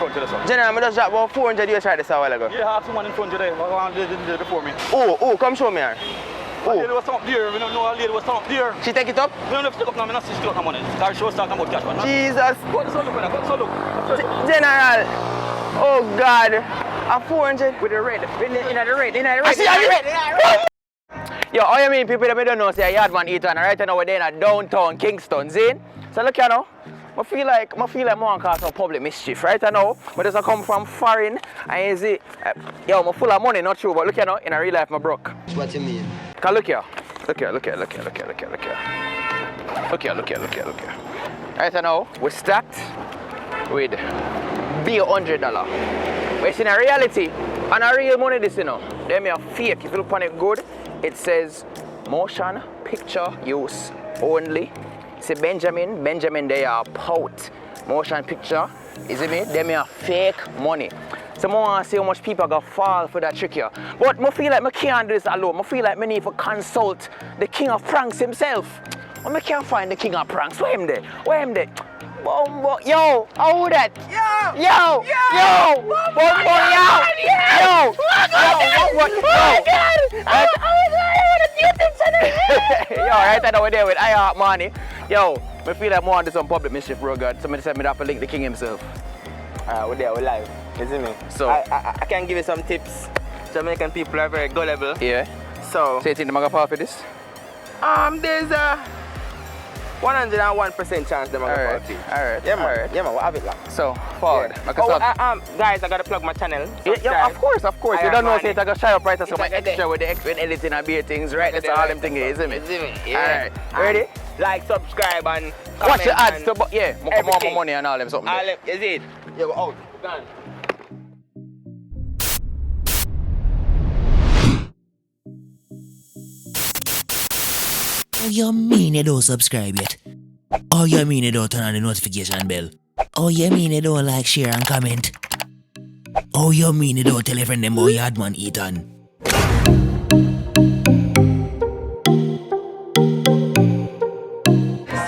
front of the sun. General, I just dropped about 400 US right this a while ago. Yeah, I have someone in front of there. I did before me. Oh, come show me her. A lady was up there. We don't know a lady was up there. She take it up? We don't have to take up now. We don't see she got no money. She was talking about cash one. Jesus. Go to look, brother. Go to look. General. Oh God. A 400. With the red. In the red. I see the red. Yo, how you mean people that don't know say Yaadman Etan right now we're there in Downtown Kingston, see? So look here now. I feel like I want to cause some public mischief right now. But just I come from foreign and you see, yo, I'm full of money, not true, but look here now, in a real life I'm broke. What you mean? Cause look here. Look here. Right now, we're stacked with $100. But it's in a reality, and a real money this, you know. They may have fake. If you look on it good, it says motion picture use only. See Benjamin, they are pout. Motion picture, is it me? They may have fake money. So I want to see how much people are going to fall for that trick here. But I feel like I can't do this alone. I feel like I need to consult the king of pranks himself. I can't find the king of pranks. Where him there? Yo, how that? Yo! Yo, right now we're there with iHeart Manii. Yo, I feel like I want to do some public mischief, bro, God. Somebody said me have to link the king himself. We're there, we're live. You see me? So I can give you some tips. Jamaican people are very gullible. Yeah. So you think I'm gonna fall for this? There's a 101% chance they're gonna fall for it. Alright. Yeah man, we'll have it locked. So forward. Yeah. Guys, I gotta plug my channel. Yeah, of course. You don't know if I gotta shy up right so my It's extra with editing and beer things, right? That's all them things, isn't it? Yeah. Alright. Ready? Like, subscribe and comment. Watch your ads and to yeah, come on my money and all them something. all them, is it? Yeah, we're out. Done. Oh, you mean you don't subscribe yet? Oh, you mean you don't turn on the notification bell? Oh, you mean you don't like, share and comment? Oh, you mean you don't tell a friend them about Yaadman Etan?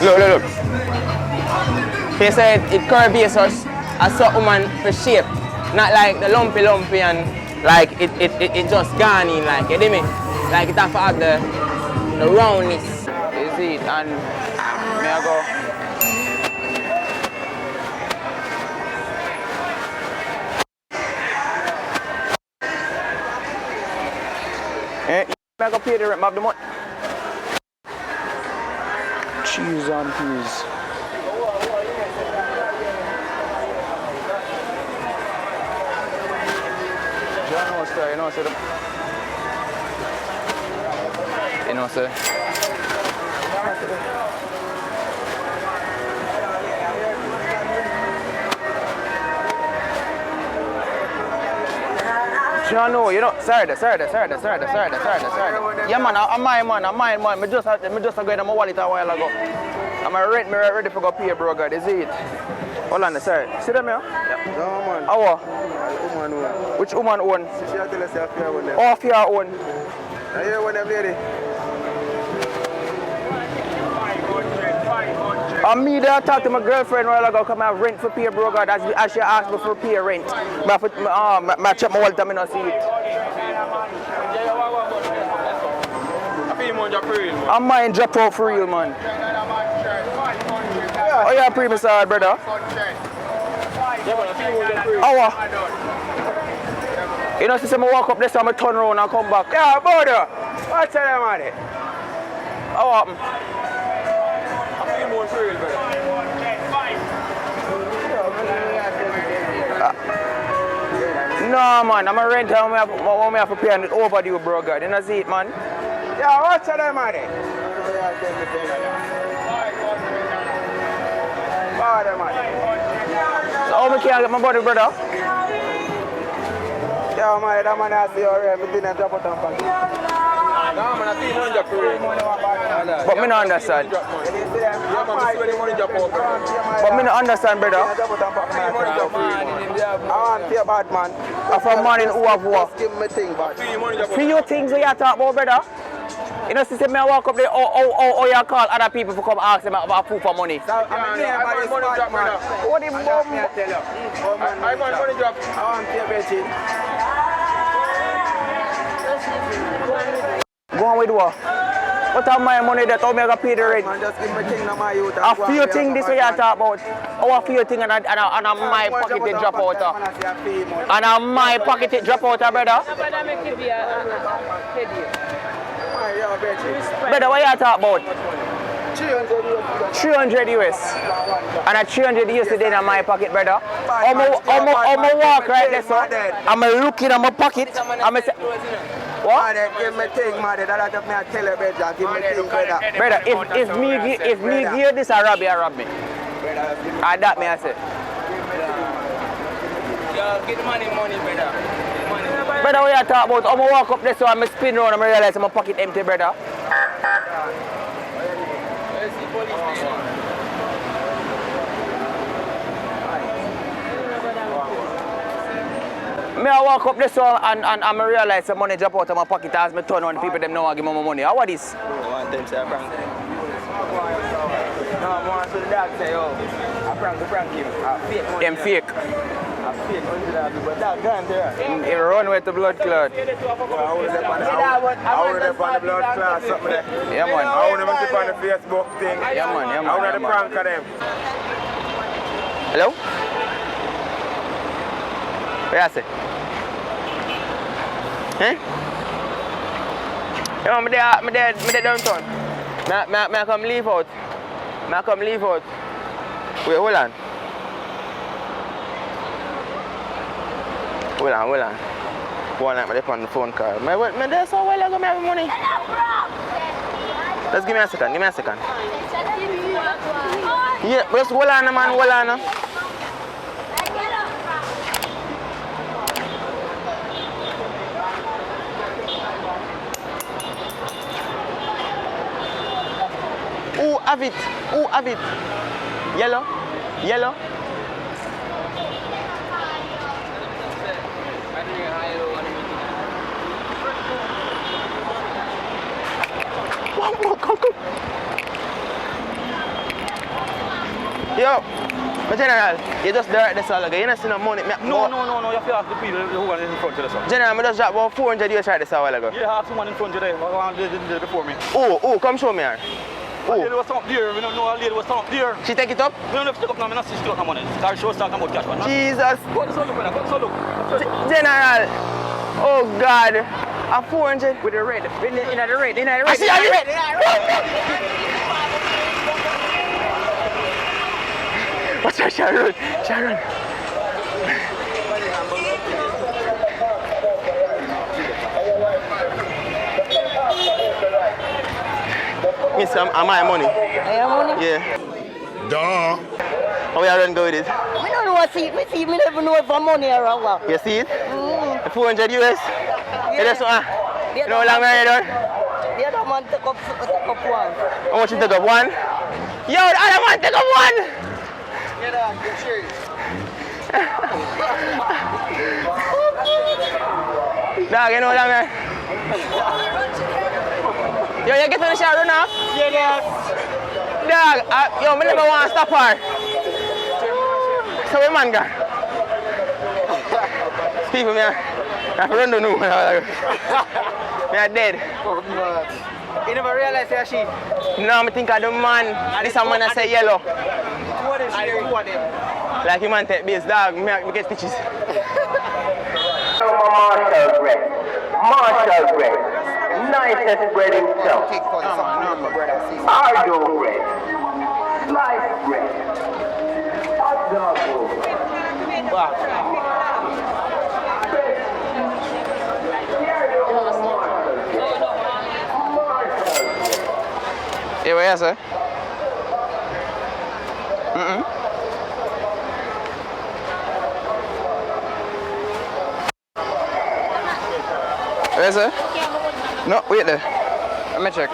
Look. He said it curves us as a woman for shape. Not like the lumpy and like it just gone in like, you know me? Like it have to have the roundness. You see it and may I go. I go pay the rent of the month. Cheese and peas. You know, sir. You know, sir. You know, sorry. Yeah, man, I'm mine. I just got in my wallet a while ago. I'm ready for go pay, bro, God. Is it? Hold on, sorry. See them here? Yeah. No, man. How? Woman own. Which woman own? She tell us if you own them. Oh, if you own. I hear one them lady. And me there talk to my girlfriend while ago come have rent for pay, bro, God, as she asked me for pay rent. I check my wallet and I not see it. I mine drop out for real, man. Oh, yeah, pretty sad, brother. You know, since I walk up this time, I turn around and come back. Yeah, brother. What's that, man? How happen? No, man, I'm a renter. I have to pay and it overdue, bro, God. You know, see it, man? Yeah, what's that, man? So how I can get my body, brother? Yeah, man, that man has to your everything and drop it on back. Yeah, man, I see money drop for But me not understand. But me not understand, brother. I want to be a bad man. I'm from morning who have what? Give me thing back. For your things that you talk about, brother? You know, since I walk up there, oh, you call other people to come ask them about food for money. So, I'm here about this money drop, man. What the bomb? Me, I tell you. I want money drop. I want to pay bed. Go on with what? What are my money that I'm going to pay the rent? Man, just give me thing to my youth. A few things this way you talk about. Oh, a few things and my pocket it drop out. And my pocket it drop out, brother. Brother, what you talk about? 300 US. And a 300 US today in my pocket, brother. I'm walk right there, so I'm looking at my pocket. I'm say, what? Give me thing, man. That me I tell you, brother. Give me thing, brother. Brother, if me give this a rob me. And that me I say. Yo, get the money, brother. Brother, what you talk about? I'm walk up there, so I'm spin around and I realize my pocket empty, brother. Me I walk up there so and I realize the money drop out of my pocket as me turn on the people them know I give me my money. How what this? One time say a prank. No, I want to the dog say, yo, I prank him. Fake money. Them fake. Fake $100, but that gone there. He run with the blood clot. I was up on the blood class, something there. Yeah, man. I want them to on the Facebook thing. Yeah, man. Yeah, man. I want Yeah, the man. prank of them. Hello? What you say? Eh? Yeah, me there downtown. Me I come leave out. Wait, hold on. One night, I'm on the phone call. Me there so well ago, me have money. Just give me a second. Yeah, just hold on, man. Who have it? Yellow. Come. Yo, my general, you just direct this all again. You don't see no money. No, you have to ask the people who are in front of us. General, I just dropped about 400 US right this a while ago. Yeah, I have someone in front of you before me. Oh, come show me her. A lady was up there, we don't know a lady was up there. She take it up? We don't have to take up now, we don't see she got no money. Our show is talking about cash, man. Jesus. Go to look, brother, go to look. General, oh God, a 400 with the red, in the red. I see the red. What's that, Sharon? Miss, am I money? Your money? Yeah. Duh. How we are go with it? We don't know what see. We see. We never know if I'm money or what. You see it? Mm. 400 US. Yeah. That's what. You know how long are you done? The other man took up one. How much you take up one? Yo, the other man take up one. Yeah, dog, get serious. Dog, you know how long are Yo, you get to the shower now? Yeah, Dog, yo, I never want to stop her. So we man got. People, I run the new. Me are dead. you never realize that she. No, I think of the man. This a man I say yellow. What is she? What is Like you man take base, dog. Me get stitches. Marshall bread. Nicest bread in town. Ardo bread. Sliced bread. Hot dog roll. Yeah, where is it? Where is it? No, wait there. Let me check.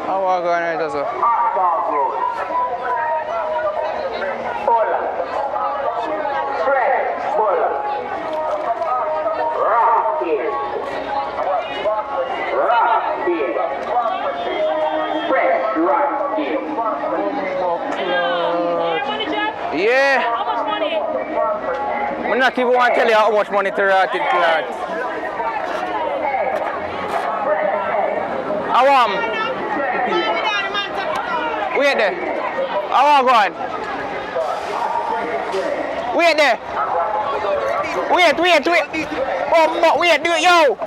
How are you going to do? I'm not even want to tell you how much money to rat it, lad. I want. Wait there. I want go on. Wait there. Wait. Oh, wait, do it, yo.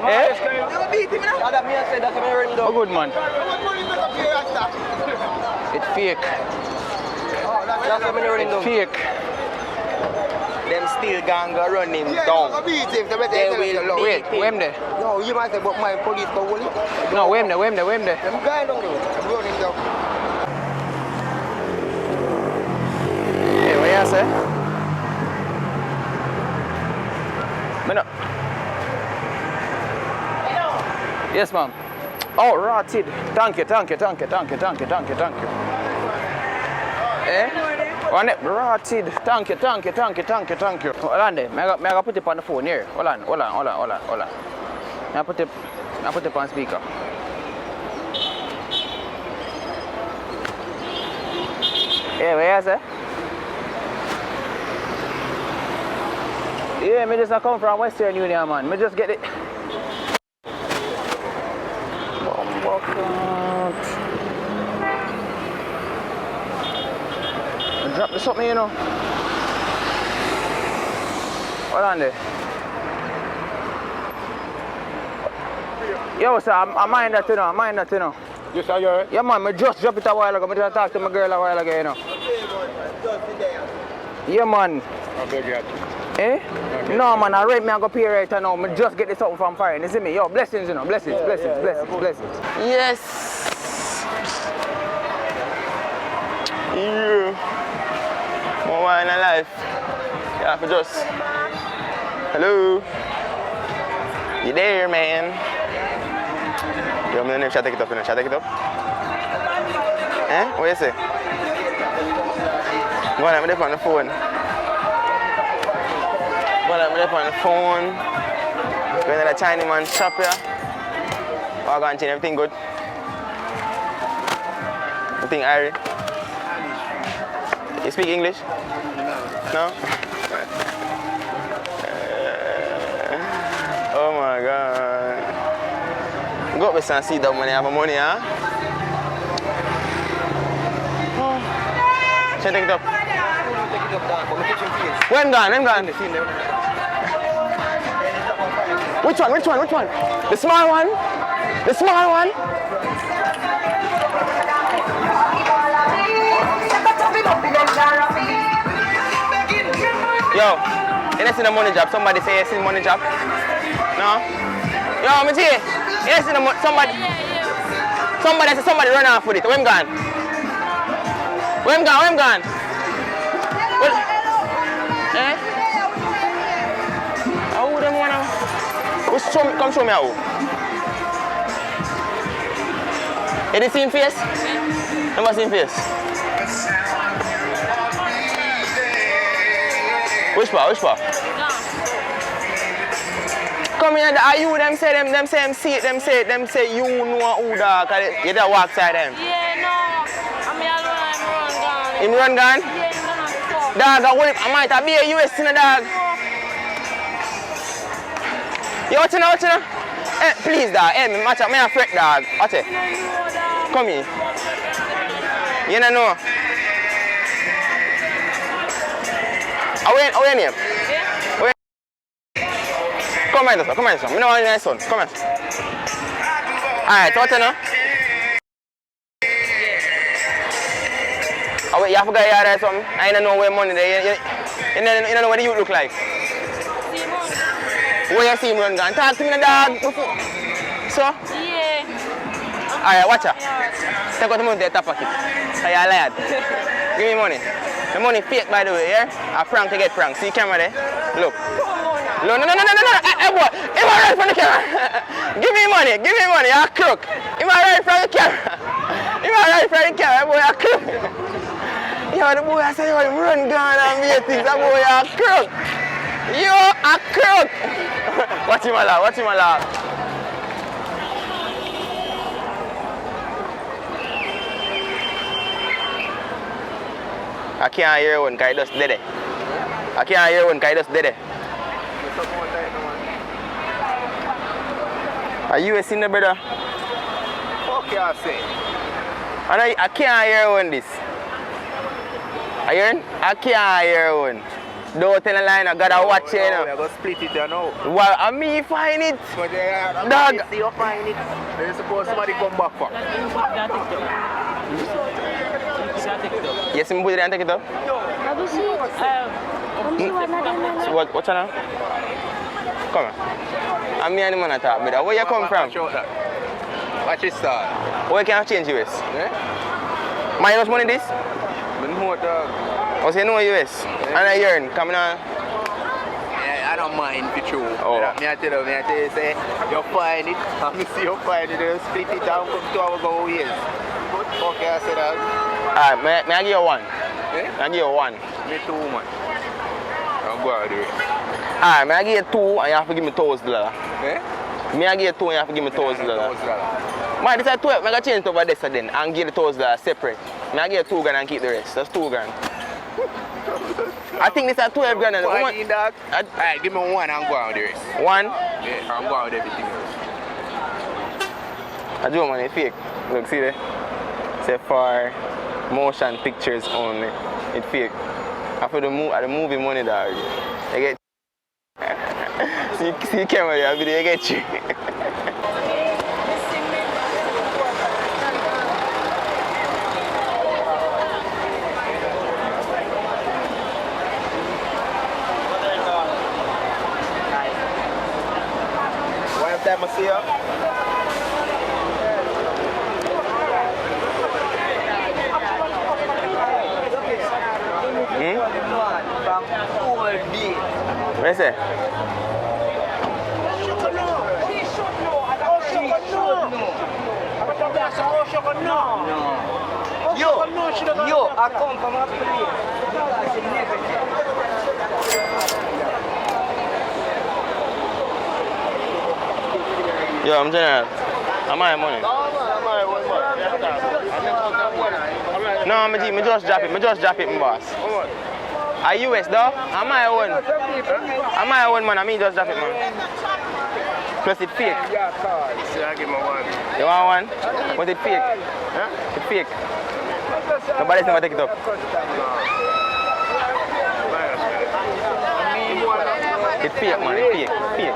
Eh? Oh, good man. It's fake. It's fake. Them still gonna run him down. They will Wait, where there? No, you might say, but my police go hold it. No, where there? Them guy don't know. I'm running down. Hey, what you say? Me no. Yes, ma'am. Oh, rotted. Thank you. Eh? One rotted. Thank you. Hold on there. May I put it on the phone here? Hold on. May I put it on speaker. Hey, what you say? Yeah, me just come from Western Union, man. Me just get it. Drop the something, you know. Hold on there. Yo, sir, I mind that, you know. Yes, sir, you alright? Yeah, man, I just drop it a while ago. I just talked to my girl a while ago, you know. Yeah, man. I beg you. Eh? Okay. No, man, I rent me and go pay right now. I just get this something from fire. You see me? Yo, blessings, you know. Blessings. Yes. You. More wine and life. Yeah, for just. Hello. You there, man? Yo, I'm gonna take it up, Shall I take it up? Eh? What you say? Go on, I'm on the phone. On the phone. Going to the Chinese man shop here. Walk on, everything good. Everything Irish. You speak English? No? Oh my God. Go up and see that money, have money, huh? Shall I take it up? When gone? Which one? The small one? Yo, you see the money job? Somebody say you see the money job? No? Yo, I'm see. You see the somebody say somebody run off with it. Where him gone? Well, eh? How them wanna? Come show me how. You did see him face? Never see him face. Which part? Come here, are you them say you know who dog, you don't walk side them. Yeah, no. I'm alone, Him run gone? Yeah, Dog, I might have be a US in a dog. You watching now? Eh, please, dog. Hey, me match up. Me a fret, dog. Watch it. Come here. You don't know. How your name? Yeah. Come here, son. I know your son. Come here. Alright, so what you know? Oh, wait, you have to go here or something? I don't know where money there. You don't know what the youth look like. Where you see him run gone? Talk to me, the dog. So? Yeah. Alright, watch out. Take out the money to the top pocket. So you're a lad. Give me money. The money fake, by the way, yeah? A prank to get prank. See the camera there? Look. No. Hey, boy. Am I right from the camera? Give me money. You're a crook. Am I right from the camera? Hey, boy, you're a crook. Yo, the boy I said, yo, run gun and me things. That boy a crook. You a crook. Watch him a laugh, watch him a laugh. I can't hear one because it's just dead. I can't hear one because it's just dead. Are you a sinner, brother? Fuck you, I say. I can't hear one this. Are you hearing? I can't hear one. Don't tell a line, I gotta watch it. I'm going to split it down now. Well, I me find it. But Dog. see you find it. Then suppose somebody come back for. Yes, I'm put it and take it up. What channel? Come on. I'm me and the man at talk, brother. Where you come from? Watch this star. Where can I change US? Yeah? Minus money this? I know dog. I say no US. And I earn. Coming on. Yeah, I don't mind the truth. Oh. Me I tell you, say, you find it. I me see you find it. You split it down from 2 hours ago years. Fuck you, I say that. Alright, may I give you one? Eh? I give you one. Me too, man. I'll go out there. Alright, may I give you two and you have to give me $1,000. Eh? May I give you two and you have to give me $1,000. $1,000. Man, this is 12. I'm going to change it over this then and give the $1,000 separate. May I give you $2,000 and keep the rest. That's $2,000. I think this is $12,000. And Why in that? Alright, give me one and go out there. One? Yeah, I'm going with everything else. I do man, it's fake. Look, see there? Say for motion pictures only. It's fake. After the movie money dog. You get see camera there, video you get you. One time I see you. What you say? Yo, I come from a place. Yo, I'm general. Am I money? No, I just drop it. I just drop it, my boss. Are you US though? Am I one? Am I one man? I mean just drop it man. Plus it's fake. I give me one. You want one? But it's fake. Huh? It's fake. Nobody's never take it up. It's fake man, it's fake. It's fake.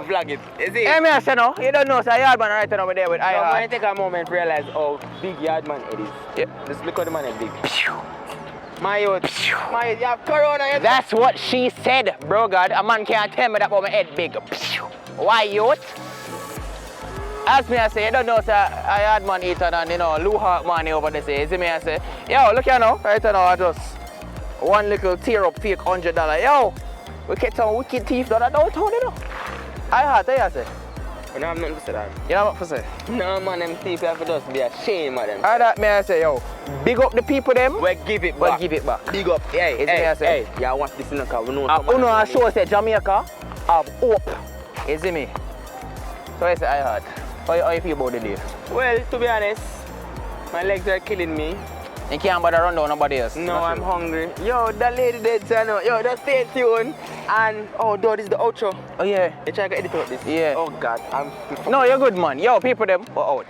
Vlog it. Is it? Hey, me I say no. You don't know, so Yaadman right now over there with iHeart. I take a moment to realize how big Yaadman it is. Yeah. Just look at the man is big. My youth, you have corona. That's what she said, bro. God, a man can't tell me that about my head big. Why, youth? As me I say, you don't know, sir, Yaadman Etan and, iHeart Manii over there. Say, see me I say, yo, look here now. Right now, I just one little tear up fake $100. Yo, we get some wicked thief down downtown, iHeart, there you say. No, I'm not to say that. You know what to say? No, man, them people have to just be ashamed of them. All that me I say, yo, big up the people them. We give it back. Well, give it back. Big up. Hey, yeah, watch this in the car. We know Uno a show say Jamaica have hope. You see me? So I say iHeart. How you feel about the day? Well, to be honest, my legs are killing me. You can't bother run down nobody else. No, I'm hungry. Yo, that lady dead, channel. Yo, just stay tuned. And, oh, dude, this is the outro. Oh, yeah. You try to edit out this? Yeah. Oh, God. No, you're good, man. Yo, people them, we're out.